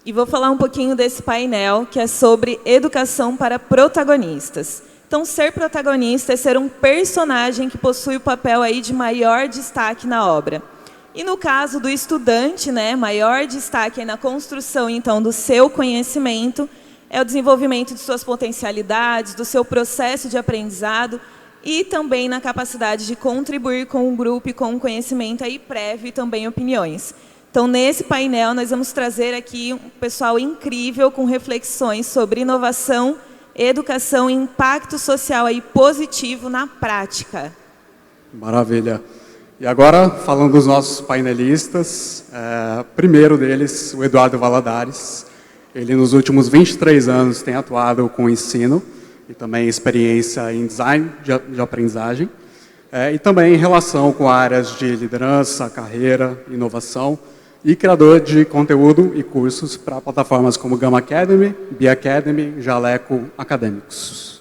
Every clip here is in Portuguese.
E vou falar um pouquinho desse painel, que é sobre educação para protagonistas. Então, ser protagonista é ser um personagem que possui o papel aí de maior destaque na obra. E no caso do estudante, né, maior destaque aí na construção, então, do seu conhecimento, é o desenvolvimento de suas potencialidades, do seu processo de aprendizado e também na capacidade de contribuir com o grupo e com o conhecimento aí prévio e também opiniões. Então, nesse painel, nós vamos trazer aqui um pessoal incrível com reflexões sobre inovação, educação e impacto social aí positivo na prática. Maravilha. E agora, falando dos nossos painelistas, primeiro deles, o Eduardo Valadares. Ele, nos últimos 23 anos, tem atuado com ensino e também experiência em design de aprendizagem, e também em relação com áreas de liderança, carreira, inovação, e criador de conteúdo e cursos para plataformas como Gama Academy, Bee Academy, Jaleco Acadêmicos.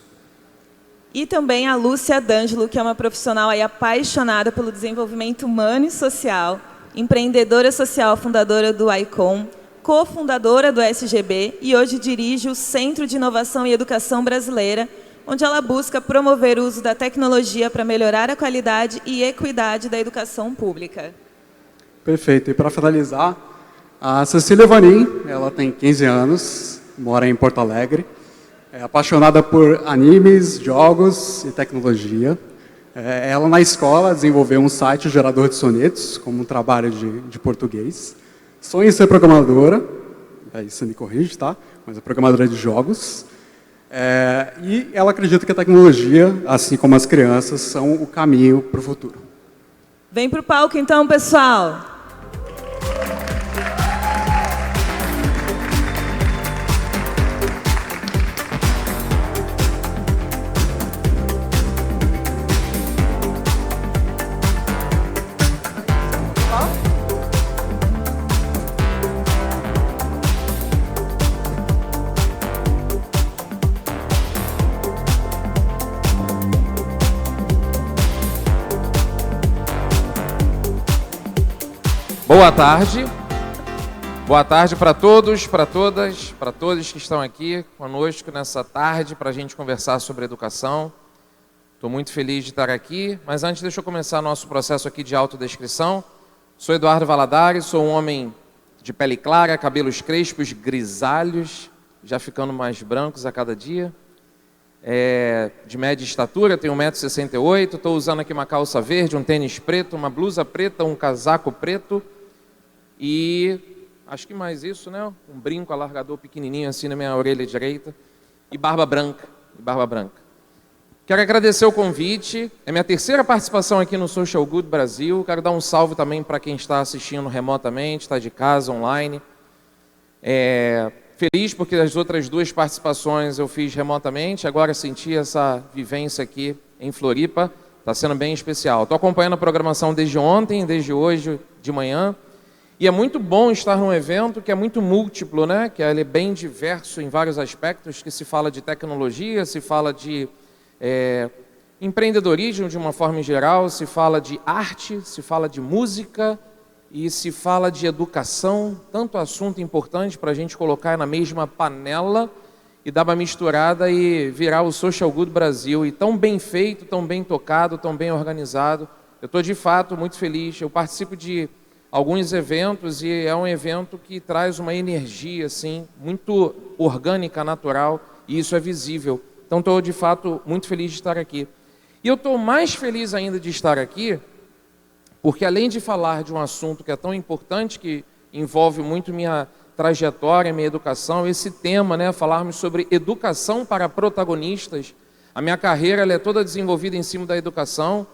E também a Lúcia D'Angelo, que é uma profissional aí apaixonada pelo desenvolvimento humano e social, empreendedora social, fundadora do ICOM, cofundadora do SGB e hoje dirige o Centro de Inovação e Educação Brasileira, onde ela busca promover o uso da tecnologia para melhorar a qualidade e equidade da educação pública. Perfeito. E para finalizar, a Cecília Vanin, ela tem 15 anos, mora em Porto Alegre, é apaixonada por animes, jogos e tecnologia. Ela, na escola, desenvolveu um site gerador de sonetos, como um trabalho de português. Sonha em ser programadora, aí você me corrige, tá? Mas é programadora de jogos. E ela acredita que a tecnologia, assim como as crianças, são o caminho para o futuro. Vem para o palco, então, pessoal! Boa tarde. Boa tarde para todos, para todas, para todos que estão aqui conosco nessa tarde para a gente conversar sobre educação. Estou muito feliz de estar aqui, mas antes deixa eu começar nosso processo aqui de autodescrição. Sou Eduardo Valadares, sou um homem de pele clara, cabelos crespos, grisalhos, já ficando mais brancos a cada dia. De média estatura, tenho 1,68 m, estou usando aqui uma calça verde, um tênis preto, uma blusa preta, um casaco preto e acho que mais isso, né? Um brinco alargador pequenininho assim na minha orelha direita e barba branca. Quero agradecer o convite, é minha terceira participação aqui no Social Good Brasil. Quero dar um salve também para quem está assistindo remotamente, está de casa, online. Feliz porque as outras duas participações eu fiz remotamente, agora senti essa vivência aqui em Floripa, está sendo bem especial. Estou acompanhando a programação desde ontem, desde hoje de manhã, e é muito bom estar num evento que é muito múltiplo, né? Que ele é bem diverso em vários aspectos, que se fala de tecnologia, se fala de empreendedorismo de uma forma em geral, se fala de arte, se fala de música, e se fala de educação, tanto assunto importante para a gente colocar na mesma panela e dar uma misturada e virar o Social Good Brasil. E tão bem feito, tão bem tocado, tão bem organizado. Eu estou, de fato, muito feliz. Eu participo de alguns eventos e é um evento que traz uma energia assim, muito orgânica, natural, e isso é visível. Então, estou, de fato, muito feliz de estar aqui. E eu estou mais feliz ainda de estar aqui porque além de falar de um assunto que é tão importante, que envolve muito minha trajetória, minha educação, esse tema, né, falarmos sobre educação para protagonistas, a minha carreira ela é toda desenvolvida em cima da educação.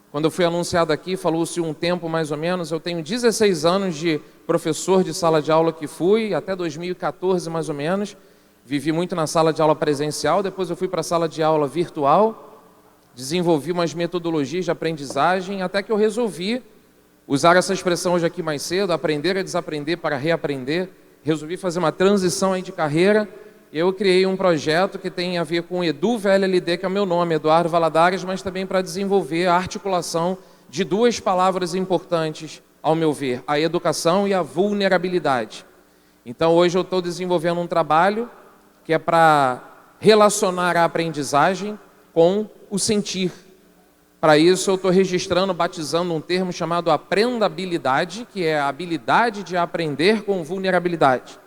Quando eu fui anunciado aqui, falou-se um tempo mais ou menos, eu tenho 16 anos de professor de sala de aula que fui, até 2014 mais ou menos, vivi muito na sala de aula presencial, depois eu fui para a sala de aula virtual, desenvolvi umas metodologias de aprendizagem, até que eu resolvi usar essa expressão hoje aqui mais cedo, aprender a desaprender para reaprender. Resolvi fazer uma transição aí de carreira. Eu criei um projeto que tem a ver com o EduVLLD, que é o meu nome, Eduardo Valadares, mas também para desenvolver a articulação de duas palavras importantes, ao meu ver, a educação e a vulnerabilidade. Então, hoje eu estou desenvolvendo um trabalho que é para relacionar a aprendizagem com o sentir. Para isso, eu estou registrando, batizando um termo chamado aprendabilidade, que é a habilidade de aprender com vulnerabilidade.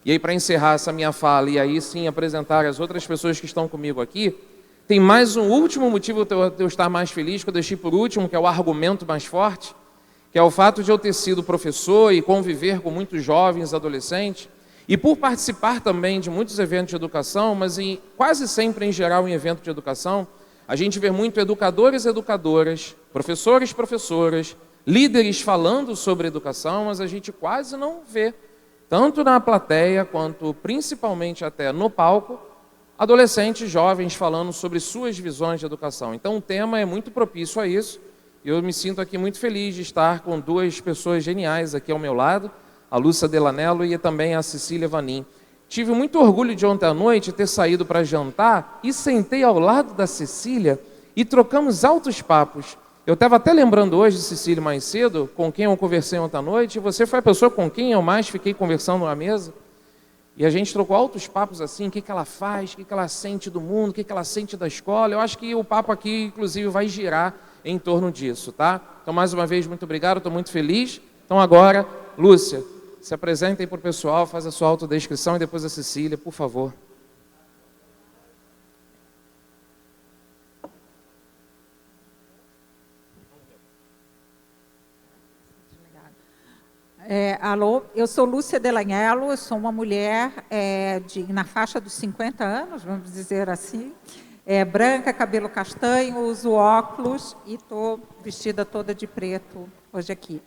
E aí, para encerrar essa minha fala e aí sim apresentar as outras pessoas que estão comigo aqui, tem mais um último motivo de eu estar mais feliz, que eu deixei por último, que é o argumento mais forte, que é o fato de eu ter sido professor e conviver com muitos jovens, adolescentes, e por participar também de muitos eventos de educação, mas quase sempre em geral em evento de educação, a gente vê muito educadores e educadoras, professores e professoras, líderes falando sobre educação, mas a gente quase não vê, tanto na plateia quanto principalmente até no palco, adolescentes, jovens falando sobre suas visões de educação. Então o tema é muito propício a isso. Eu me sinto aqui muito feliz de estar com duas pessoas geniais aqui ao meu lado, a Lúcia Delanello e também a Cecília Vanin. Tive muito orgulho de ontem à noite ter saído para jantar e sentei ao lado da Cecília e trocamos altos papos. Eu estava até lembrando hoje, Cecília, mais cedo, com quem eu conversei ontem à noite, e você foi a pessoa com quem eu mais fiquei conversando na mesa. E a gente trocou altos papos assim, o que ela faz, o que ela sente do mundo, o que ela sente da escola. Eu acho que o papo aqui, inclusive, vai girar em torno disso, tá? Então, mais uma vez, muito obrigado, estou muito feliz. Então, agora, Lúcia, se apresenta aí para o pessoal, faz a sua autodescrição e depois a Cecília, por favor. Alô, eu sou Lúcia Delanello, eu sou uma mulher na faixa dos 50 anos, vamos dizer assim, branca, cabelo castanho, uso óculos e estou vestida toda de preto hoje aqui.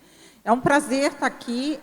É um prazer estar aqui,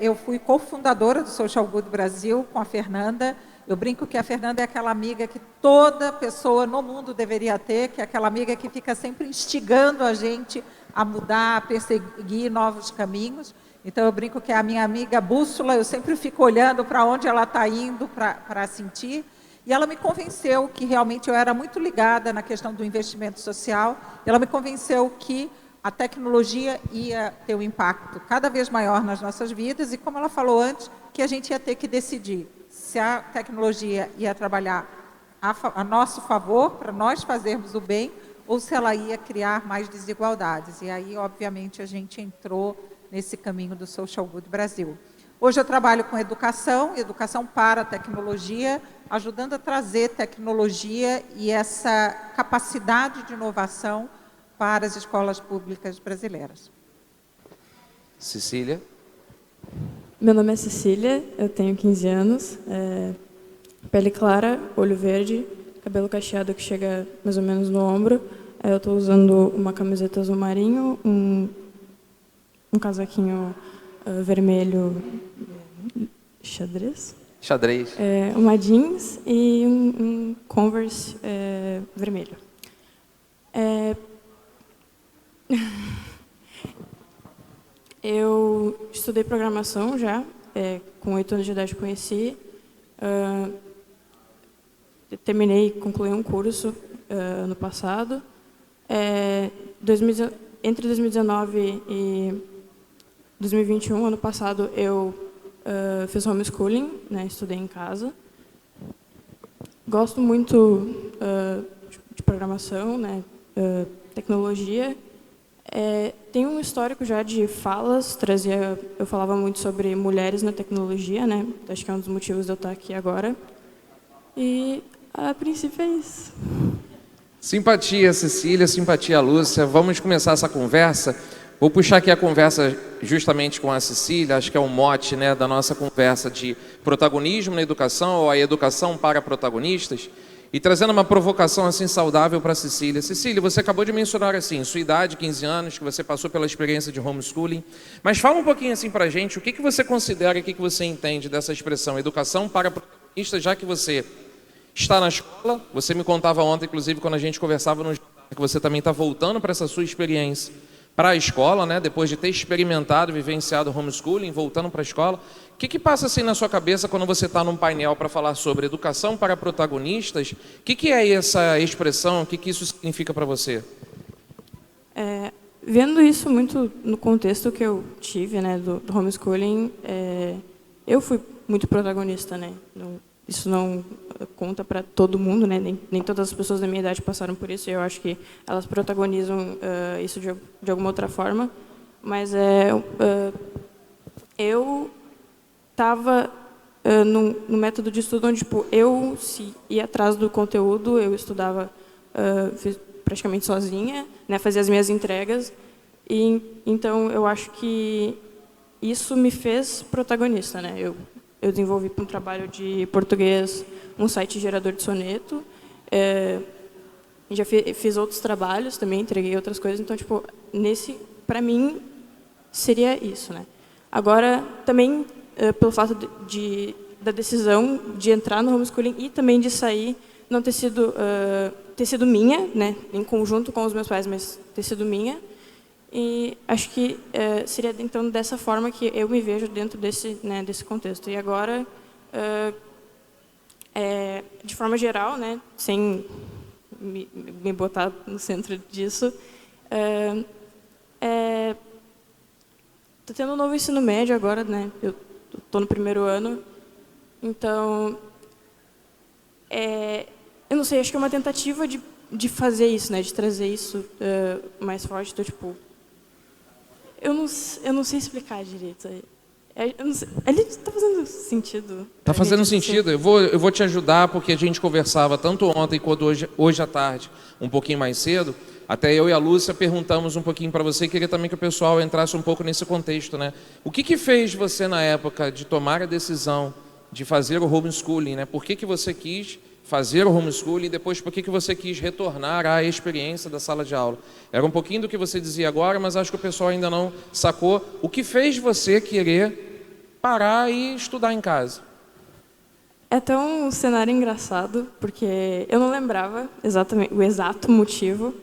eu fui cofundadora do Social Good Brasil com a Fernanda. Eu brinco que a Fernanda é aquela amiga que toda pessoa no mundo deveria ter, que é aquela amiga que fica sempre instigando a gente a mudar, a perseguir novos caminhos. Então, eu brinco que é a minha amiga bússola, eu sempre fico olhando para onde ela está indo para sentir. E ela me convenceu que realmente eu era muito ligada na questão do investimento social. Ela me convenceu que a tecnologia ia ter um impacto cada vez maior nas nossas vidas e, como ela falou antes, que a gente ia ter que decidir se a tecnologia ia trabalhar a nosso favor, para nós fazermos o bem, ou se ela ia criar mais desigualdades. E aí, obviamente, a gente entrou nesse caminho do Social Good Brasil. Hoje eu trabalho com educação para a tecnologia, ajudando a trazer tecnologia e essa capacidade de inovação para as escolas públicas brasileiras. Cecília. Meu nome é Cecília, eu tenho 15 anos, pele clara, olho verde, cabelo cacheado que chega mais ou menos no ombro. Eu estou usando uma camiseta azul marinho, um casaquinho vermelho xadrez, uma jeans e um Converse vermelho. Eu estudei programação já, com 8 anos de idade conheci, concluí um curso ano passado. Entre 2019 e 2021, ano passado, eu fiz homeschooling, né, estudei em casa. Gosto muito de programação, né, tecnologia. Tenho um histórico já de falas, eu falava muito sobre mulheres na tecnologia, né, acho que é um dos motivos de eu estar aqui agora. E, a princípio, é isso. Simpatia, Cecília, simpatia, Lúcia. Vamos começar essa conversa. Vou puxar aqui a conversa justamente com a Cecília, acho que é um mote, né, da nossa conversa de protagonismo na educação, ou a educação para protagonistas, e trazendo uma provocação assim saudável para a Cecília. Cecília, você acabou de mencionar assim, sua idade, 15 anos, que você passou pela experiência de homeschooling, mas fala um pouquinho assim para a gente, o que você considera, o que você entende dessa expressão, educação para protagonistas, já que você está na escola, você me contava ontem, inclusive, quando a gente conversava no jantar, que você também está voltando para essa sua experiência para a escola, né? Depois de ter experimentado, vivenciado homeschooling, voltando para a escola. O que passa assim na sua cabeça quando você está num painel para falar sobre educação para protagonistas? O que é essa expressão? O que isso significa para você? Vendo isso muito no contexto que eu tive, né, do homeschooling, eu fui muito protagonista, né? Isso não conta para todo mundo, né? Nem todas as pessoas da minha idade passaram por isso. E eu acho que elas protagonizam isso de alguma outra forma. Mas eu estava no método de estudo onde tipo, eu ia atrás do conteúdo, eu estudava praticamente sozinha, né? Fazia as minhas entregas. E então eu acho que isso me fez protagonista, né? Eu desenvolvi para um trabalho de português um site gerador de soneto. Já fiz outros trabalhos também, entreguei outras coisas. Então, tipo, para mim, seria isso, né? Agora, também, pelo fato da decisão de entrar no homeschooling e também de sair, não ter sido minha, né? Em conjunto com os meus pais, mas ter sido minha. E acho que seria, então, dessa forma que eu me vejo dentro desse contexto. E agora, de forma geral, né, sem me botar no centro disso, estou tendo um novo ensino médio agora, né? Eu estou no primeiro ano. Então, eu não sei, acho que é uma tentativa de fazer isso, né, de trazer isso mais forte. Então, tipo, eu não sei explicar direito. Ele está fazendo sentido? Está fazendo sentido. Eu vou te ajudar, porque a gente conversava tanto ontem quanto hoje à tarde, um pouquinho mais cedo. Até eu e a Lúcia perguntamos um pouquinho para você, queria também que o pessoal entrasse um pouco nesse contexto, né? O que fez você, na época, de tomar a decisão de fazer o homeschooling, né? Por que você quis fazer o homeschooling e depois por que você quis retornar à experiência da sala de aula? Era um pouquinho do que você dizia agora, mas acho que o pessoal ainda não sacou. O que fez você querer parar e estudar em casa? É até um cenário engraçado, porque eu não lembrava exatamente o exato motivo.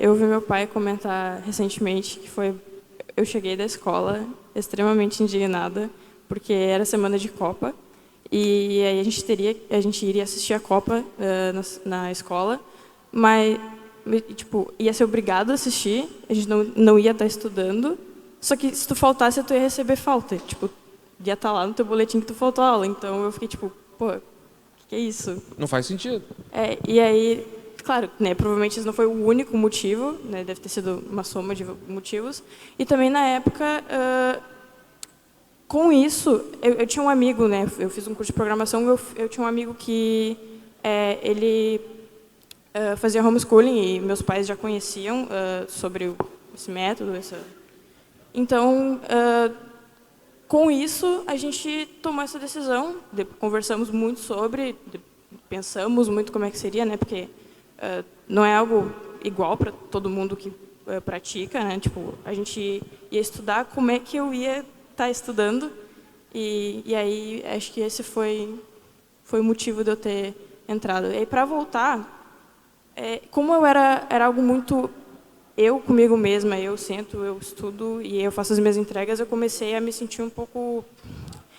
Eu ouvi meu pai comentar recentemente que eu cheguei da escola extremamente indignada, porque era semana de Copa, e aí a gente iria assistir a Copa na escola, mas tipo, ia ser obrigado a assistir, a gente não ia estar estudando, só que se tu faltasse, tu ia receber falta, tipo, ia estar lá no teu boletim que tu faltou aula. Então eu fiquei tipo, pô, que é isso? Não faz sentido. E aí, claro, né, provavelmente isso não foi o único motivo, né, deve ter sido uma soma de motivos. E também na época, com isso, eu tinha um amigo, né, eu fiz um curso de programação, eu tinha um amigo que ele fazia homeschooling e meus pais já conheciam sobre esse método. Então, com isso, a gente tomou essa decisão, conversamos muito sobre, pensamos muito como é que seria, né, porque não é algo igual para todo mundo que pratica, né, tipo, a gente ia estudar como é que eu ia estar estudando, e aí acho que esse foi o motivo de eu ter entrado. E aí, para voltar, como eu era algo muito eu comigo mesma, eu sento, eu estudo e eu faço as minhas entregas, eu comecei a me sentir um pouco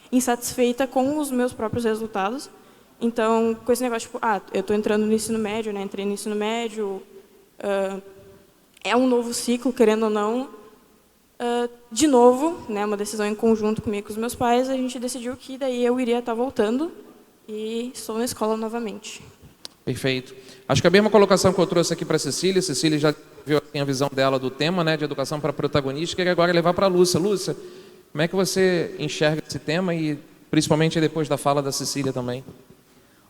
insatisfeita com os meus próprios resultados. Então, com esse negócio, tipo, eu estou entrando no ensino médio, né? Entrei no ensino médio, é um novo ciclo, querendo ou não. De novo, né, uma decisão em conjunto comigo e com os meus pais, a gente decidiu que daí eu iria estar voltando e estou na escola novamente. Perfeito. Acho que a mesma colocação que eu trouxe aqui para a Cecília já viu assim, a visão dela do tema, né, de educação para protagonistas, queria agora levar para a Lúcia. Lúcia, como é que você enxerga esse tema e principalmente depois da fala da Cecília também?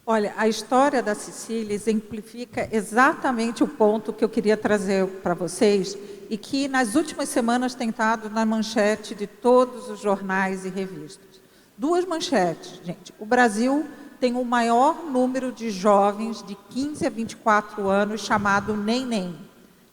Olha, a história da Cecília exemplifica exatamente o ponto que eu queria trazer para vocês e que nas últimas semanas tem estado na manchete de todos os jornais e revistas. Duas manchetes, gente. O Brasil tem o maior número de jovens de 15 a 24 anos chamado nem.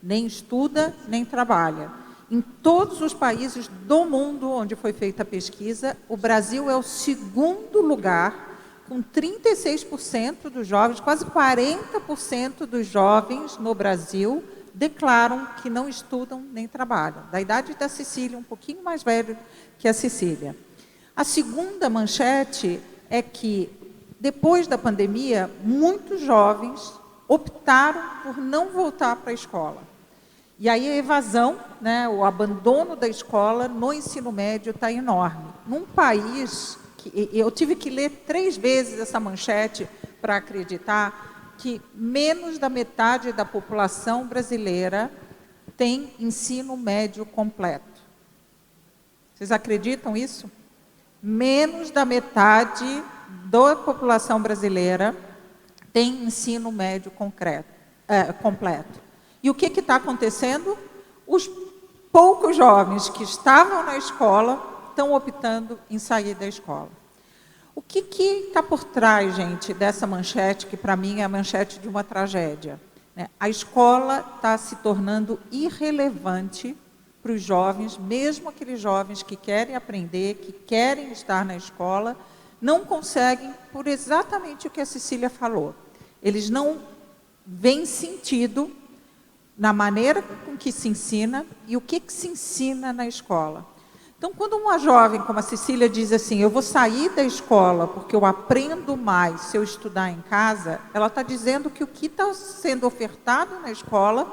Nem estuda, nem trabalha. Em todos os países do mundo onde foi feita a pesquisa, o Brasil é o segundo lugar, com 36% dos jovens, quase 40% dos jovens no Brasil declaram que não estudam nem trabalham. Da idade da Cecília, um pouquinho mais velho que a Cecília. A segunda manchete é que, depois da pandemia, muitos jovens optaram por não voltar para a escola. E aí a evasão, né, o abandono da escola no ensino médio está enorme. num país que eu tive que ler 3 vezes essa manchete para acreditar que menos da metade da população brasileira tem ensino médio completo. Vocês acreditam isso? Menos da metade da população brasileira tem ensino médio completo. E o que está acontecendo? Os poucos jovens que estavam na escola estão optando em sair da escola. O que está por trás, gente, dessa manchete, que para mim é a manchete de uma tragédia? A escola está se tornando irrelevante para os jovens, mesmo aqueles jovens que querem aprender, que querem estar na escola, não conseguem por exatamente o que a Cecília falou. Eles não veem sentido na maneira com que se ensina e o que se ensina na escola. Então, quando uma jovem como a Cecília diz assim, eu vou sair da escola porque eu aprendo mais se eu estudar em casa, ela está dizendo que o que está sendo ofertado na escola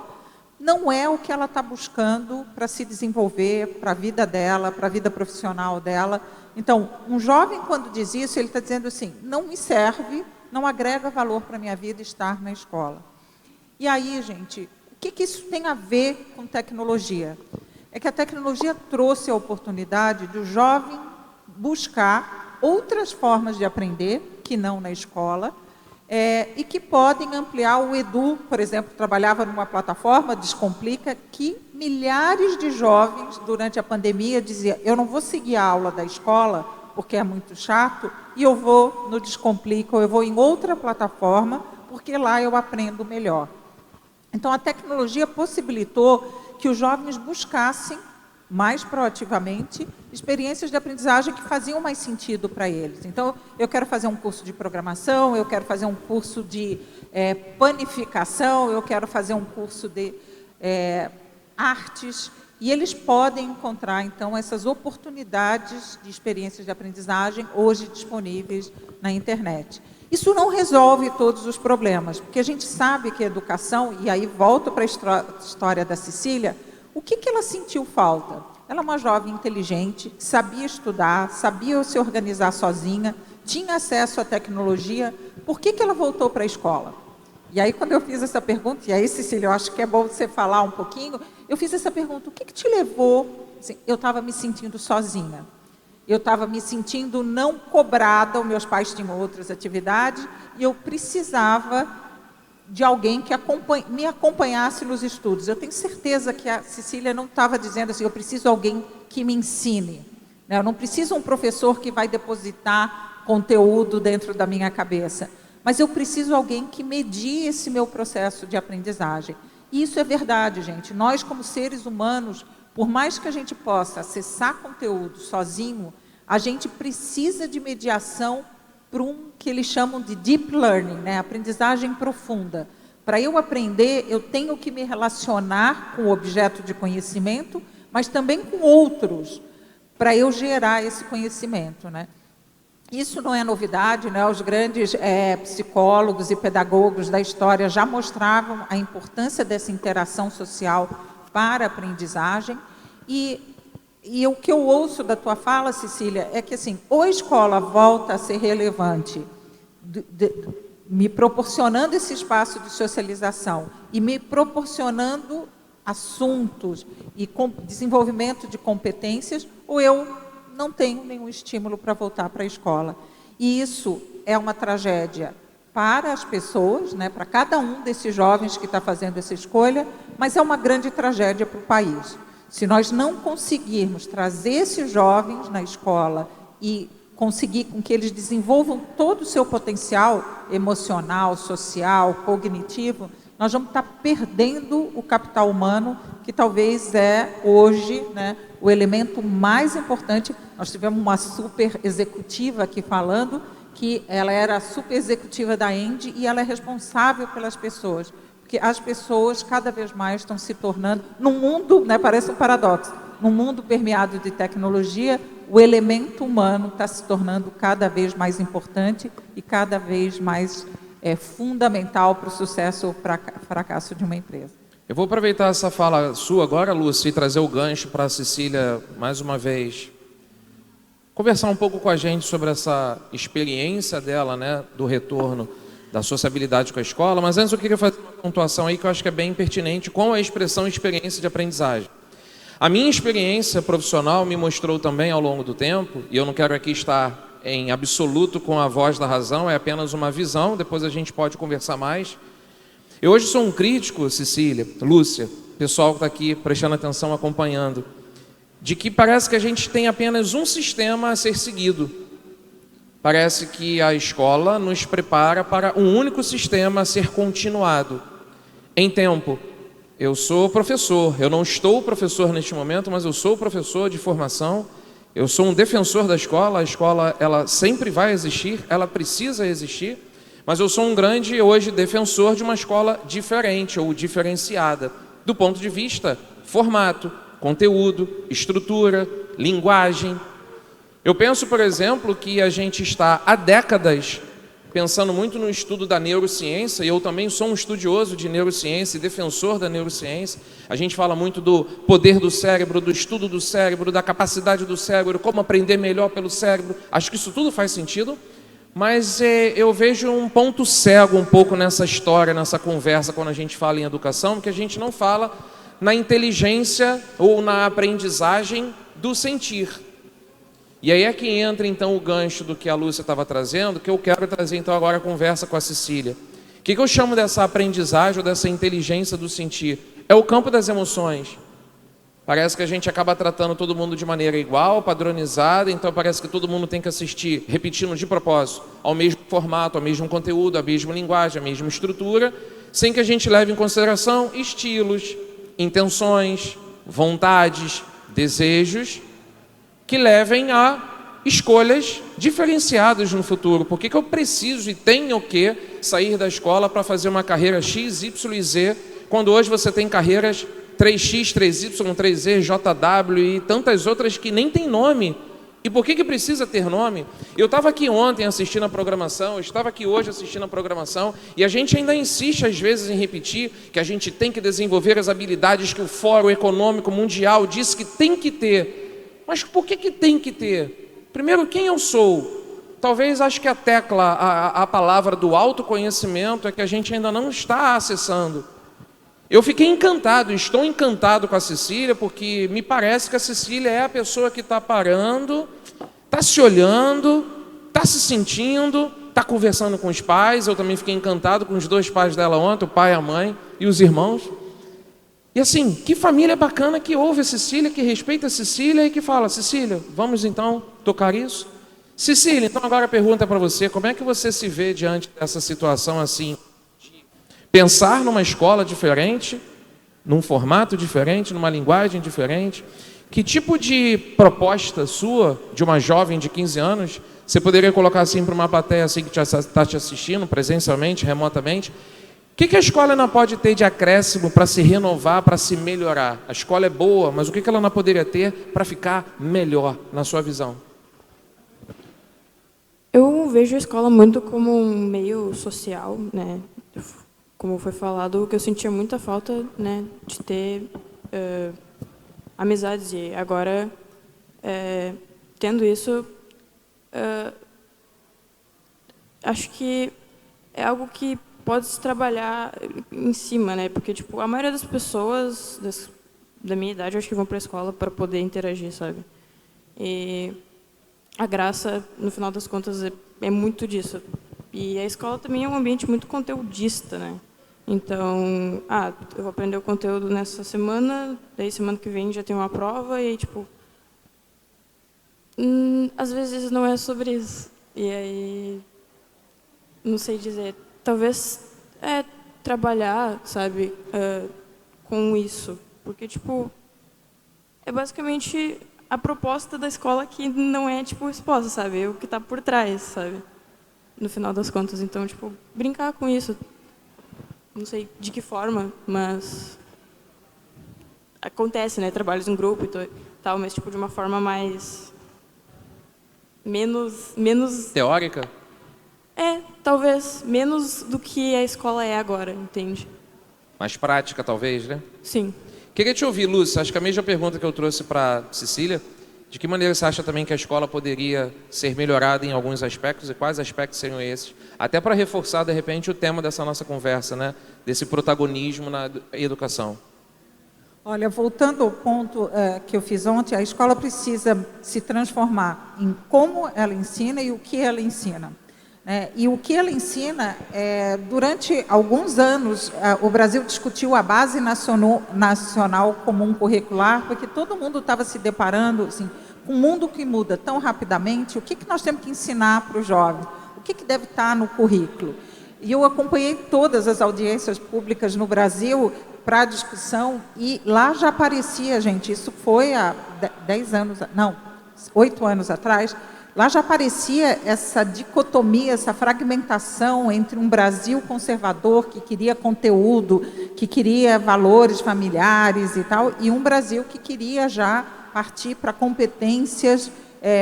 não é o que ela está buscando para se desenvolver, para a vida dela, para a vida profissional dela. Então, um jovem, quando diz isso, ele está dizendo assim, não me serve, não agrega valor para a minha vida estar na escola. E aí, gente, o que isso tem a ver com tecnologia? É que a tecnologia trouxe a oportunidade do jovem buscar outras formas de aprender, que não na escola, e que podem ampliar o Edu, por exemplo, trabalhava numa plataforma, Descomplica, que milhares de jovens, durante a pandemia, diziam, eu não vou seguir a aula da escola, porque é muito chato, e eu vou no Descomplica, ou eu vou em outra plataforma, porque lá eu aprendo melhor. Então, a tecnologia possibilitou que os jovens buscassem mais proativamente experiências de aprendizagem que faziam mais sentido para eles. Então, eu quero fazer um curso de programação, eu quero fazer um curso de panificação, eu quero fazer um curso de artes, e eles podem encontrar, então, essas oportunidades de experiências de aprendizagem hoje disponíveis na internet. Isso não resolve todos os problemas, porque a gente sabe que a educação, e aí volto para a história da Cecília, o que ela sentiu falta? Ela é uma jovem inteligente, sabia estudar, sabia se organizar sozinha, tinha acesso à tecnologia, por que ela voltou para a escola? E aí, quando eu fiz essa pergunta, e aí, Cecília, eu acho que é bom você falar um pouquinho, eu fiz essa pergunta, o que te levou? Assim, eu estava me sentindo sozinha. Eu estava me sentindo não cobrada, os meus pais tinham outras atividades, e eu precisava de alguém que me acompanhasse nos estudos. Eu tenho certeza que a Cecília não estava dizendo assim, eu preciso de alguém que me ensine. Eu não preciso de um professor que vai depositar conteúdo dentro da minha cabeça, mas eu preciso de alguém que medie esse meu processo de aprendizagem. E isso é verdade, gente. Nós, como seres humanos, por mais que a gente possa acessar conteúdo sozinho, a gente precisa de mediação para que eles chamam de deep learning, né? Aprendizagem profunda. Para eu aprender, eu tenho que me relacionar com o objeto de conhecimento, mas também com outros, para eu gerar esse conhecimento, né? Isso não é novidade, né? Os grandes psicólogos e pedagogos da história já mostravam a importância dessa interação social para a aprendizagem. E o que eu ouço da tua fala, Cecília, é que assim, ou a escola volta a ser relevante, me proporcionando esse espaço de socialização e me proporcionando assuntos e desenvolvimento de competências, ou eu não tenho nenhum estímulo para voltar para a escola. E isso é uma tragédia para as pessoas, né, para cada um desses jovens que está fazendo essa escolha, mas é uma grande tragédia para o país. Se nós não conseguirmos trazer esses jovens na escola e conseguir com que eles desenvolvam todo o seu potencial emocional, social, cognitivo, nós vamos estar perdendo o capital humano, que talvez é hoje, né, o elemento mais importante. Nós tivemos uma super executiva aqui falando, que ela era a super executiva da ENDE e ela é responsável pelas pessoas. Porque as pessoas cada vez mais estão se tornando, num mundo, né, parece um paradoxo, num mundo permeado de tecnologia, o elemento humano está se tornando cada vez mais importante e cada vez mais fundamental para o sucesso ou fracasso de uma empresa. Eu vou aproveitar essa fala sua agora, Lúcia, e trazer o gancho para a Cecília mais uma vez. conversar um pouco com a gente sobre essa experiência dela, né, do retorno da sociabilidade com a escola. Mas antes eu queria fazer uma pontuação aí que eu acho que é bem pertinente com a expressão experiência de aprendizagem. A minha experiência profissional me mostrou também ao longo do tempo, e eu não quero aqui estar em absoluto com a voz da razão, é apenas uma visão, depois a gente pode conversar mais. Eu hoje sou um crítico, Cecília, Lúcia, pessoal que está aqui prestando atenção, acompanhando, de que parece que a gente tem apenas um sistema a ser seguido. Parece que a escola nos prepara para um único sistema a ser continuado em tempo. Eu sou professor, eu não estou professor neste momento, mas eu sou professor de formação, eu sou um defensor da escola, a escola ela sempre vai existir, ela precisa existir, mas eu sou um grande, hoje, defensor de uma escola diferente ou diferenciada, do ponto de vista formato, conteúdo, estrutura, linguagem. Eu penso, por exemplo, que a gente está há décadas pensando muito no estudo da neurociência, e eu também sou um estudioso de neurociência e defensor da neurociência. A gente fala muito do poder do cérebro, do estudo do cérebro, da capacidade do cérebro, como aprender melhor pelo cérebro. Acho que isso tudo faz sentido, mas eu vejo um ponto cego um pouco nessa história, nessa conversa, quando a gente fala em educação, que a gente não fala na inteligência ou na aprendizagem do sentir. E aí é que entra então o gancho do que a Lúcia estava trazendo, que eu quero trazer então agora a conversa com a Cecília. O que eu chamo dessa aprendizagem ou dessa inteligência do sentir? É o campo das emoções. Parece que a gente acaba tratando todo mundo de maneira igual, padronizada, então parece que todo mundo tem que assistir, repetindo de propósito, ao mesmo formato, ao mesmo conteúdo, à mesma linguagem, à mesma estrutura, sem que a gente leve em consideração estilos, intenções, vontades, desejos, que levem a escolhas diferenciadas no futuro. Por que eu preciso e tenho que sair da escola para fazer uma carreira X, Y e Z, quando hoje você tem carreiras 3X, 3Y, 3Z, JW e tantas outras que nem tem nome? E por que precisa ter nome? Eu estava aqui ontem assistindo a programação, eu estava aqui hoje assistindo a programação, e a gente ainda insiste às vezes em repetir que a gente tem que desenvolver as habilidades que o Fórum Econômico Mundial disse que tem que ter. Mas por que tem que ter? Primeiro, quem eu sou? Talvez acho que a tecla, a palavra do autoconhecimento é que a gente ainda não está acessando. Eu fiquei encantado, estou encantado com a Cecília, porque me parece que a Cecília é a pessoa que está parando, está se olhando, está se sentindo, está conversando com os pais. Eu também fiquei encantado com os dois pais dela ontem, o pai, a mãe e os irmãos. E assim, que família bacana que ouve a Cecília, que respeita a Cecília e que fala: Cecília, vamos então tocar isso? Cecília, então agora a pergunta para você: como é que você se vê diante dessa situação assim? Pensar numa escola diferente, num formato diferente, numa linguagem diferente. Que tipo de proposta sua, de uma jovem de 15 anos, você poderia colocar assim para uma plateia assim que está te assistindo, presencialmente, remotamente? O que a escola não pode ter de acréscimo para se renovar, para se melhorar? A escola é boa, mas o que ela não poderia ter para ficar melhor, na sua visão? Eu vejo a escola muito como um meio social, né? Como foi falado, que eu sentia muita falta, né, de ter amizades. E agora, tendo isso, acho que é algo que pode se trabalhar em cima, né? Porque tipo, a maioria das pessoas da minha idade, eu acho que vão para a escola para poder interagir, sabe? E a graça, no final das contas, é muito disso. E a escola também é um ambiente muito conteudista, né? Então, eu vou aprender o conteúdo nessa semana, daí semana que vem já tem uma prova, e aí, tipo, às vezes não é sobre isso. E aí, não sei dizer, talvez trabalhar, sabe, com isso. Porque, tipo, é basicamente a proposta da escola que não é, tipo, resposta, sabe? É o que está por trás, sabe? No final das contas. Então, tipo, brincar com isso. Não sei de que forma, mas acontece, né? Trabalhos em grupo e tal, mas tipo de uma forma menos teórica? Talvez menos do que a escola é agora, entende? Mais prática, talvez, né? Sim. Queria te ouvir, Lúcia. Acho que a mesma pergunta que eu trouxe para Cecília, De que maneira você acha também que a escola poderia ser melhorada em alguns aspectos e quais aspectos seriam esses? Até para reforçar, de repente, o tema dessa nossa conversa, né? Desse protagonismo na educação. Olha, voltando ao ponto que eu fiz ontem, a escola precisa se transformar em como ela ensina e o que ela ensina. E o que ela ensina, durante alguns anos, o Brasil discutiu a Base Nacional Comum Curricular, porque todo mundo estava se deparando assim, com um mundo que muda tão rapidamente, o que nós temos que ensinar para os jovens? O que deve estar no currículo? E eu acompanhei todas as audiências públicas no Brasil para a discussão, e lá já aparecia, gente, isso foi há 8 anos atrás, lá já aparecia essa dicotomia, essa fragmentação entre um Brasil conservador que queria conteúdo, que queria valores familiares e tal, e um Brasil que queria já partir para competências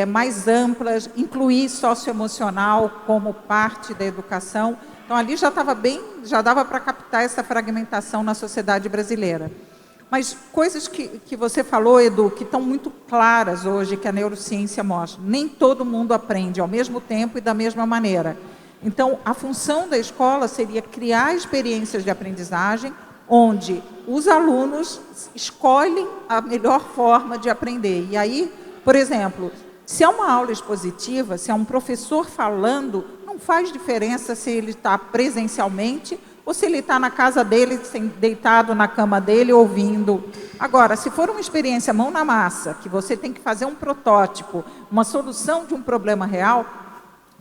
mais amplas, incluir socioemocional como parte da educação. Então, ali já dava para captar essa fragmentação na sociedade brasileira. Mas coisas que você falou, Edu, que estão muito claras hoje, que a neurociência mostra. Nem todo mundo aprende ao mesmo tempo e da mesma maneira. Então, a função da escola seria criar experiências de aprendizagem onde os alunos escolhem a melhor forma de aprender. E aí, por exemplo, se é uma aula expositiva, se é um professor falando, não faz diferença se ele está presencialmente ou se ele está na casa dele, deitado na cama dele, ouvindo. Agora, se for uma experiência mão na massa, que você tem que fazer um protótipo, uma solução de um problema real,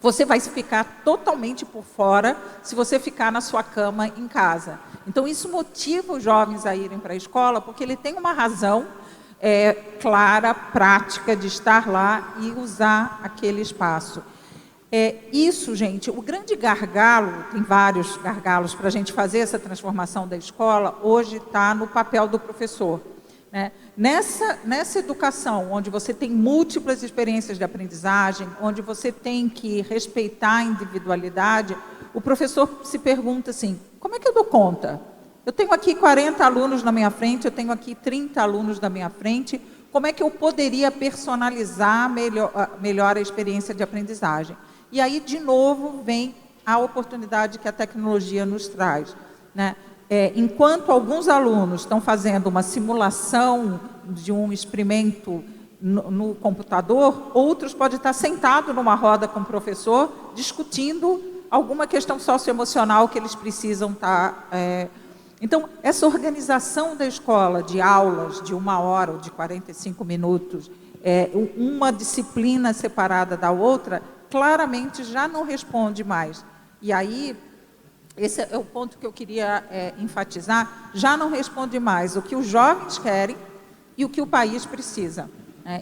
você vai ficar totalmente por fora se você ficar na sua cama em casa. Então, isso motiva os jovens a irem para a escola, porque ele tem uma razão clara, prática, de estar lá e usar aquele espaço. Isso, gente, o grande gargalo, tem vários gargalos para a gente fazer essa transformação da escola, hoje está no papel do professor. Nessa educação, onde você tem múltiplas experiências de aprendizagem, onde você tem que respeitar a individualidade, o professor se pergunta assim, como é que eu dou conta? Eu tenho aqui 40 alunos na minha frente, eu tenho aqui 30 alunos na minha frente, como é que eu poderia personalizar melhor a experiência de aprendizagem? E aí, de novo, vem a oportunidade que a tecnologia nos traz. Enquanto alguns alunos estão fazendo uma simulação de um experimento no computador, outros podem estar sentados numa roda com o professor, discutindo alguma questão socioemocional que eles precisam estar... Então, essa organização da escola, de aulas de 1 hora ou de 45 minutos, uma disciplina separada da outra, claramente já não responde mais. E aí, esse é o ponto que eu queria enfatizar, já não responde mais o que os jovens querem e o que o país precisa.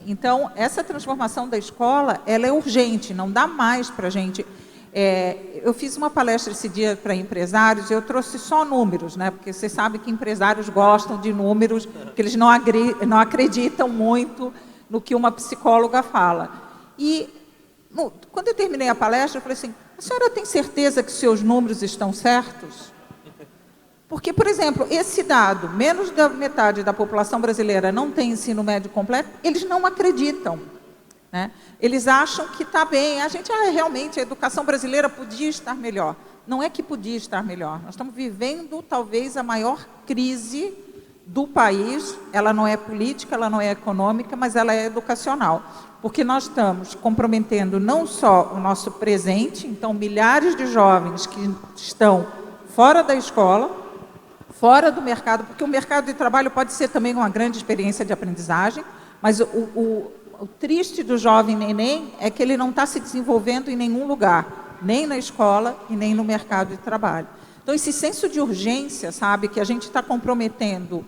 Então, essa transformação da escola, ela é urgente, não dá mais para a gente... eu fiz uma palestra esse dia para empresários e eu trouxe só números, porque você sabe que empresários gostam de números, porque eles não acreditam muito no que uma psicóloga fala. E quando eu terminei a palestra, eu falei assim, a senhora tem certeza que seus números estão certos? Porque, por exemplo, esse dado, menos da metade da população brasileira não tem ensino médio completo, eles não acreditam. Eles acham que está bem, a gente, realmente, a educação brasileira podia estar melhor. Não é que podia estar melhor, nós estamos vivendo talvez a maior crise do país, ela não é política, ela não é econômica, mas ela é educacional. Porque nós estamos comprometendo não só o nosso presente, então milhares de jovens que estão fora da escola, fora do mercado, porque o mercado de trabalho pode ser também uma grande experiência de aprendizagem, mas o triste do jovem neném é que ele não está se desenvolvendo em nenhum lugar, nem na escola e nem no mercado de trabalho. Então, esse senso de urgência, sabe, que a gente está comprometendo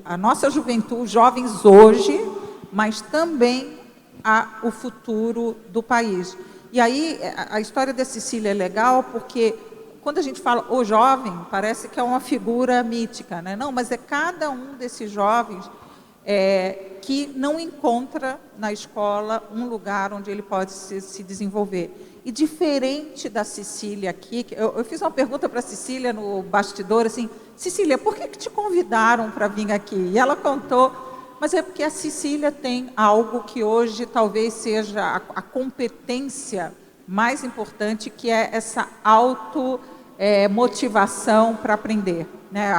a nossa juventude, os jovens hoje, mas também o futuro do país. E aí, a história da Cecília é legal porque, quando a gente fala o jovem, parece que é uma figura mítica, Não, mas é cada um desses jovens que não encontra na escola um lugar onde ele pode se desenvolver. E diferente da Cecília aqui, eu fiz uma pergunta para a Cecília no bastidor, assim, Cecília, por que te convidaram para vir aqui? E ela contou mas é porque a Cecília tem algo que hoje talvez seja a competência mais importante, que é essa motivação para aprender, né?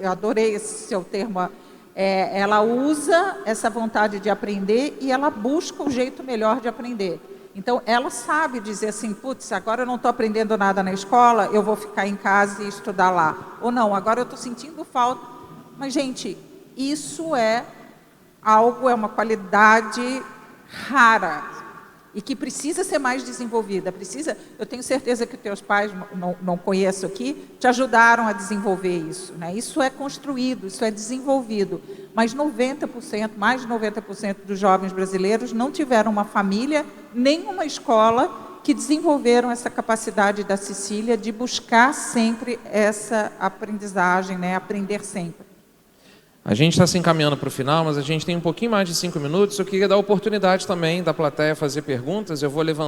Eu adorei esse seu termo. Ela usa essa vontade de aprender e ela busca o jeito melhor de aprender. Então, ela sabe dizer assim, putz, agora eu não estou aprendendo nada na escola, eu vou ficar em casa e estudar lá. Ou não, agora eu estou sentindo falta. Mas, gente, isso é uma qualidade rara e que precisa ser mais desenvolvida. Eu tenho certeza que teus pais, não conheço aqui, te ajudaram a desenvolver isso, né? Isso é construído, isso é desenvolvido. Mas mais de 90% dos jovens brasileiros não tiveram uma família, nem uma escola que desenvolveram essa capacidade da Cecília de buscar sempre essa aprendizagem, né? Aprender sempre. A gente está se encaminhando para o final, mas a gente tem um pouquinho mais de 5 minutos. Eu queria dar a oportunidade também da plateia fazer perguntas. Eu vou levar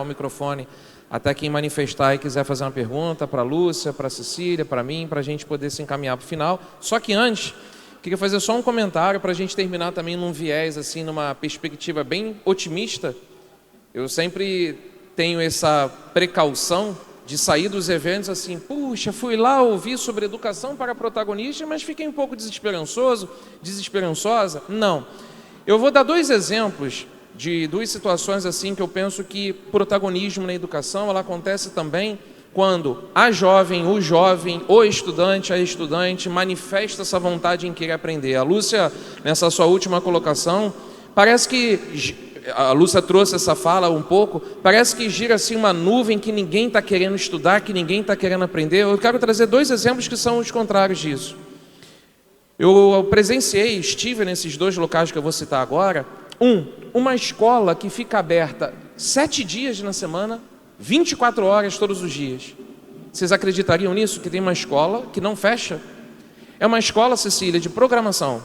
o microfone até quem manifestar e quiser fazer uma pergunta para a Lúcia, para a Cecília, para mim, para a gente poder se encaminhar para o final. Só que antes, queria fazer só um comentário para a gente terminar também num viés, assim, numa perspectiva bem otimista. Eu sempre tenho essa precaução de sair dos eventos assim, puxa, fui lá ouvir sobre educação para protagonistas, mas fiquei um pouco desesperançosa. Não. Eu vou dar 2 exemplos de 2 situações assim que eu penso que protagonismo na educação, ela acontece também quando a jovem, o estudante, a estudante manifesta essa vontade em querer aprender. A Lúcia, nessa sua última colocação, parece que a Lúcia trouxe essa fala um pouco, parece que gira assim uma nuvem que ninguém está querendo estudar, que ninguém está querendo aprender. Eu quero trazer 2 exemplos que são os contrários disso. Eu estive nesses 2 locais que eu vou citar agora. Uma escola que fica aberta 7 dias na semana, 24 horas todos os dias. Vocês acreditariam nisso? Que tem uma escola que não fecha? É uma escola, Cecília, de programação.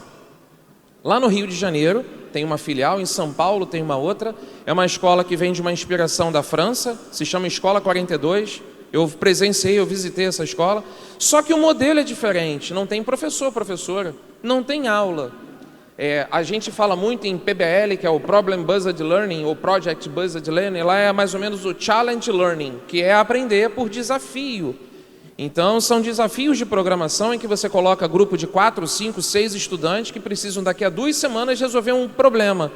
Lá no Rio de Janeiro, tem uma filial, em São Paulo tem uma outra. É uma escola que vem de uma inspiração da França, se chama Escola 42. Eu visitei essa escola. Só que o modelo é diferente, não tem professor, professora, não tem aula. A gente fala muito em PBL, que é o Problem Based Learning, ou Project Based Learning. Lá é mais ou menos o Challenge Learning, que é aprender por desafio. Então, são desafios de programação em que você coloca grupo de 4, 5, 6 estudantes que precisam daqui a 2 semanas resolver um problema.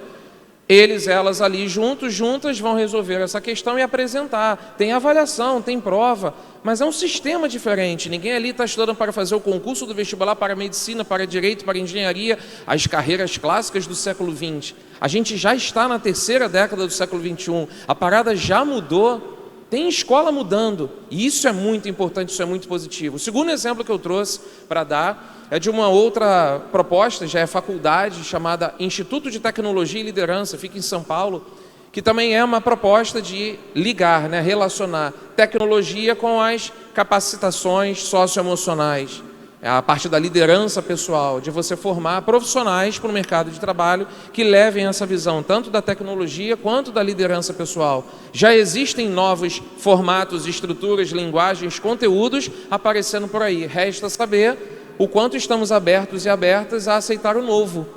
Elas ali juntas vão resolver essa questão e apresentar. Tem avaliação, tem prova, mas é um sistema diferente. Ninguém ali está estudando para fazer o concurso do vestibular para medicina, para direito, para engenharia, as carreiras clássicas do século XX. A gente já está na 3ª década do século XXI. A parada já mudou. Tem escola mudando, e isso é muito importante, isso é muito positivo. O segundo exemplo que eu trouxe para dar é de uma outra proposta, já é faculdade, chamada Instituto de Tecnologia e Liderança, fica em São Paulo, que também é uma proposta de ligar, né, relacionar tecnologia com as capacitações socioemocionais. É a parte da liderança pessoal, de você formar profissionais para o mercado de trabalho que levem essa visão tanto da tecnologia quanto da liderança pessoal. Já existem novos formatos, estruturas, linguagens, conteúdos aparecendo por aí. Resta saber o quanto estamos abertos e abertas a aceitar o novo.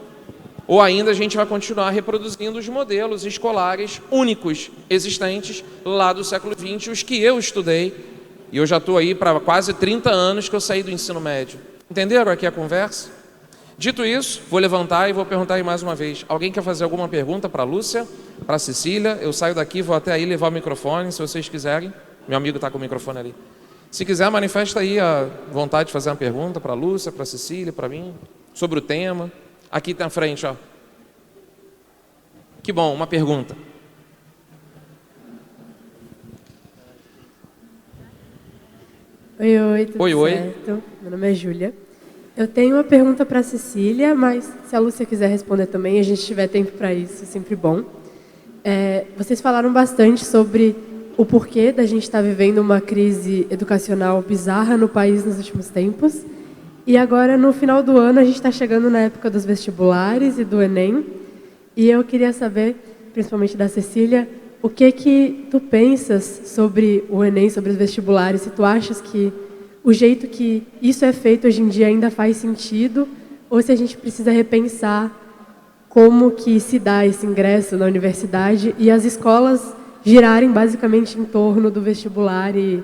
Ou ainda a gente vai continuar reproduzindo os modelos escolares únicos existentes lá do século XX, os que eu estudei. E eu já estou aí para quase 30 anos que eu saí do ensino médio. Entenderam aqui a conversa? Dito isso, vou levantar e vou perguntar aí mais uma vez. Alguém quer fazer alguma pergunta para a Lúcia, para a Cecília? Eu saio daqui, vou até aí levar o microfone, se vocês quiserem. Meu amigo está com o microfone ali. Se quiser, manifesta aí a vontade de fazer uma pergunta para a Lúcia, para a Cecília, para mim, sobre o tema. Aqui na frente, ó. Que bom, uma pergunta. Oi, tudo certo? Meu nome é Júlia. Eu tenho uma pergunta para a Cecília, mas se a Lúcia quiser responder também, a gente tiver tempo para isso, é sempre bom. Vocês falaram bastante sobre o porquê da gente estar vivendo uma crise educacional bizarra no país nos últimos tempos. E agora, no final do ano, a gente está chegando na época dos vestibulares e do Enem. E eu queria saber, principalmente da Cecília, o que tu pensas sobre o Enem, sobre os vestibulares? Se tu achas que o jeito que isso é feito hoje em dia ainda faz sentido ou se a gente precisa repensar como que se dá esse ingresso na universidade e as escolas girarem basicamente em torno do vestibular e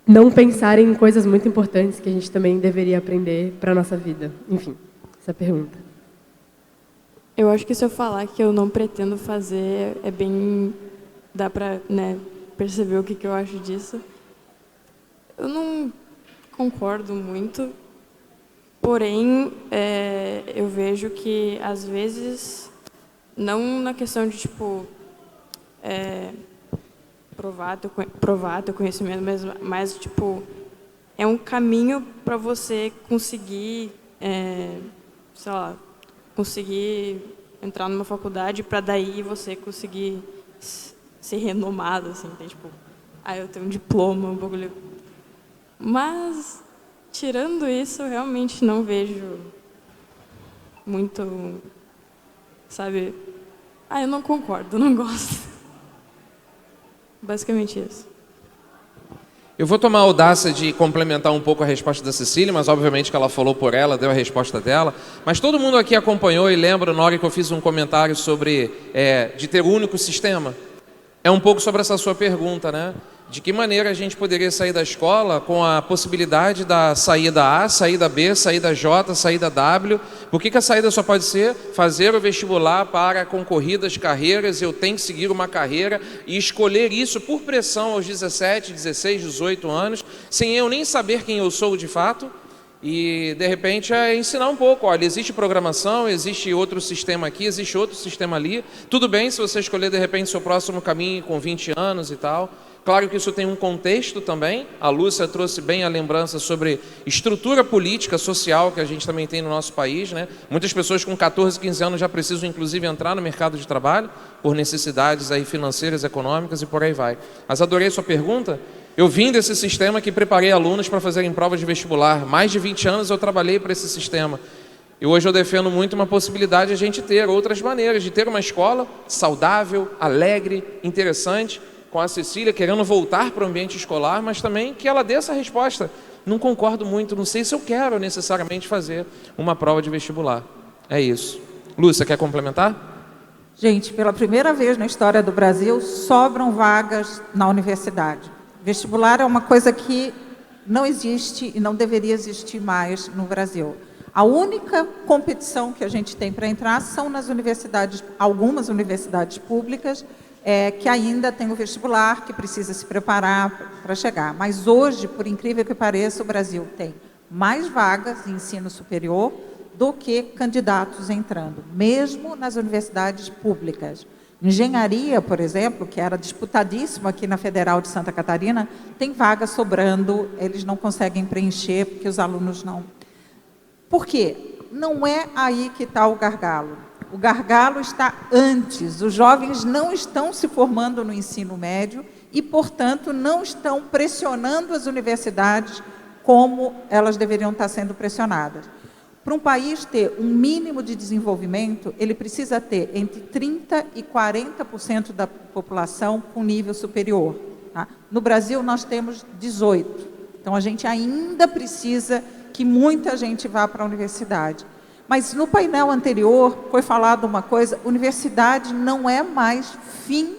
não pensarem em coisas muito importantes que a gente também deveria aprender para a nossa vida. Enfim, essa pergunta. Eu acho que se eu falar que eu não pretendo fazer, é bem... dá para, né, perceber o que eu acho disso. Eu não concordo muito, porém, eu vejo que, às vezes, não na questão de, tipo, provar teu conhecimento, mas, tipo, é um caminho para você conseguir, sei lá, conseguir entrar numa faculdade para daí você conseguir ser renomado, assim, tem, tipo, eu tenho um diploma, um bagulho. Mas, tirando isso, eu realmente não vejo muito, sabe, eu não concordo, não gosto. Basicamente isso. Eu vou tomar a audácia de complementar um pouco a resposta da Cecília, mas obviamente que ela falou por ela, deu a resposta dela. Mas todo mundo aqui acompanhou e lembra na hora que eu fiz um comentário sobre de ter um único sistema? É um pouco sobre essa sua pergunta, né? De que maneira a gente poderia sair da escola com a possibilidade da saída A, saída B, saída J, saída W? Por que a saída só pode ser fazer o vestibular para concorridas carreiras, eu tenho que seguir uma carreira e escolher isso por pressão aos 17, 16, 18 anos, sem eu nem saber quem eu sou de fato? E, de repente, ensinar um pouco. Olha, existe programação, existe outro sistema aqui, existe outro sistema ali. Tudo bem se você escolher, de repente, seu próximo caminho com 20 anos e tal. Claro que isso tem um contexto também. A Lúcia trouxe bem a lembrança sobre estrutura política, social que a gente também tem no nosso país, né? Muitas pessoas com 14, 15 anos já precisam, inclusive, entrar no mercado de trabalho por necessidades aí financeiras, econômicas e por aí vai. Mas adorei sua pergunta. Eu vim desse sistema que preparei alunos para fazerem provas de vestibular. Mais de 20 anos eu trabalhei para esse sistema. E hoje eu defendo muito uma possibilidade de a gente ter outras maneiras, de ter uma escola saudável, alegre, interessante, com a Cecília querendo voltar para o ambiente escolar, mas também que ela dê essa resposta. Não concordo muito, não sei se eu quero necessariamente fazer uma prova de vestibular. É isso. Lúcia, quer complementar? Gente, pela primeira vez na história do Brasil, sobram vagas na universidade. Vestibular é uma coisa que não existe e não deveria existir mais no Brasil. A única competição que a gente tem para entrar são nas universidades, algumas universidades públicas, que ainda tem o vestibular, que precisa se preparar para chegar. Mas hoje, por incrível que pareça, o Brasil tem mais vagas em ensino superior do que candidatos entrando, mesmo nas universidades públicas. Engenharia, por exemplo, que era disputadíssima aqui na Federal de Santa Catarina, tem vaga sobrando, eles não conseguem preencher porque os alunos não. Por quê? Não é aí que está o gargalo. O gargalo está antes. Os jovens não estão se formando no ensino médio e, portanto, não estão pressionando as universidades como elas deveriam estar sendo pressionadas. Para um país ter um mínimo de desenvolvimento, ele precisa ter entre 30% e 40% da população com nível superior. Tá? No Brasil, nós temos 18%. Então, a gente ainda precisa que muita gente vá para a universidade. Mas no painel anterior foi falado uma coisa, universidade não é mais fim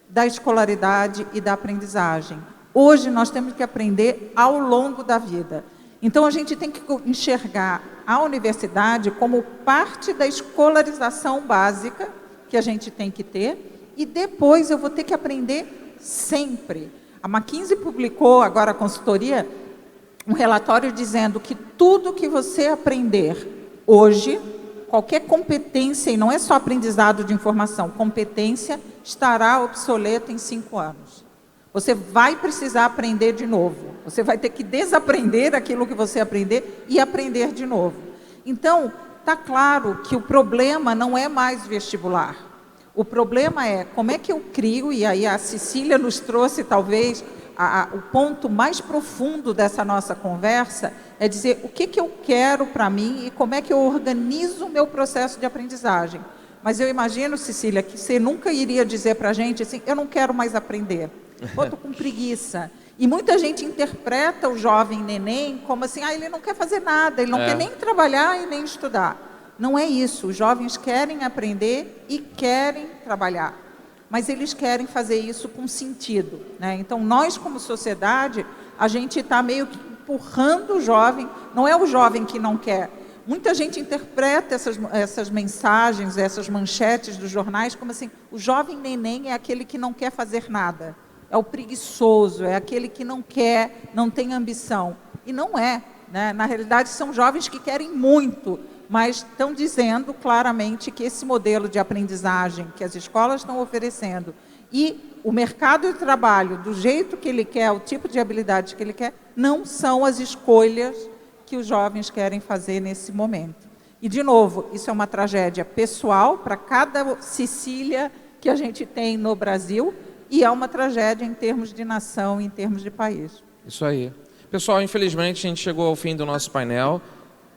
da escolaridade e da aprendizagem. Hoje nós temos que aprender ao longo da vida. Então a gente tem que enxergar a universidade como parte da escolarização básica que a gente tem que ter e depois eu vou ter que aprender sempre. A McKinsey publicou agora a consultoria um relatório dizendo que tudo que você aprender hoje, qualquer competência, e não é só aprendizado de informação, competência estará obsoleta em 5 anos. Você vai precisar aprender de novo. Você vai ter que desaprender aquilo que você aprender e aprender de novo. Então, está claro que o problema não é mais vestibular. O problema é como é que eu crio, e aí a Cecília nos trouxe talvez o ponto mais profundo dessa nossa conversa, é dizer o que eu quero para mim e como é que eu organizo o meu processo de aprendizagem. Mas eu imagino, Cecília, que você nunca iria dizer para a gente assim, eu não quero mais aprender. Ou estou com preguiça. E muita gente interpreta o jovem neném como assim, ele não quer fazer nada, ele não quer nem trabalhar e nem estudar. Não é isso, os jovens querem aprender e querem trabalhar, mas eles querem fazer isso com sentido, né? Então, nós como sociedade, a gente está meio que empurrando o jovem, não é o jovem que não quer. Muita gente interpreta essas mensagens, essas manchetes dos jornais como assim, o jovem neném é aquele que não quer fazer nada. É o preguiçoso, é aquele que não quer, não tem ambição. E não é, né? Na realidade, são jovens que querem muito, mas estão dizendo claramente que esse modelo de aprendizagem que as escolas estão oferecendo e o mercado de trabalho, do jeito que ele quer, o tipo de habilidade que ele quer, não são as escolhas que os jovens querem fazer nesse momento. E, de novo, isso é uma tragédia pessoal para cada Cecília que a gente tem no Brasil, e é uma tragédia em termos de nação, em termos de país. Isso aí. Pessoal, infelizmente a gente chegou ao fim do nosso painel.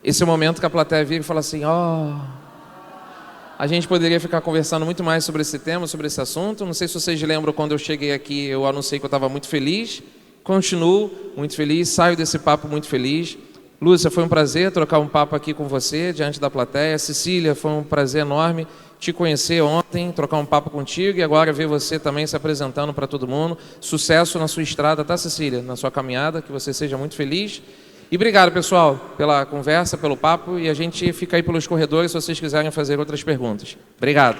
Esse é o momento que a plateia vira e fala assim, a gente poderia ficar conversando muito mais sobre esse tema, sobre esse assunto. Não sei se vocês lembram, quando eu cheguei aqui, eu anunciei que eu estava muito feliz. Continuo muito feliz, saio desse papo muito feliz. Lúcia, foi um prazer trocar um papo aqui com você, diante da plateia. Cecília, foi um prazer enorme te conhecer ontem, trocar um papo contigo e agora ver você também se apresentando para todo mundo. Sucesso na sua estrada, tá, Cecília? Na sua caminhada, que você seja muito feliz. E obrigado, pessoal, pela conversa, pelo papo, e a gente fica aí pelos corredores se vocês quiserem fazer outras perguntas. Obrigado.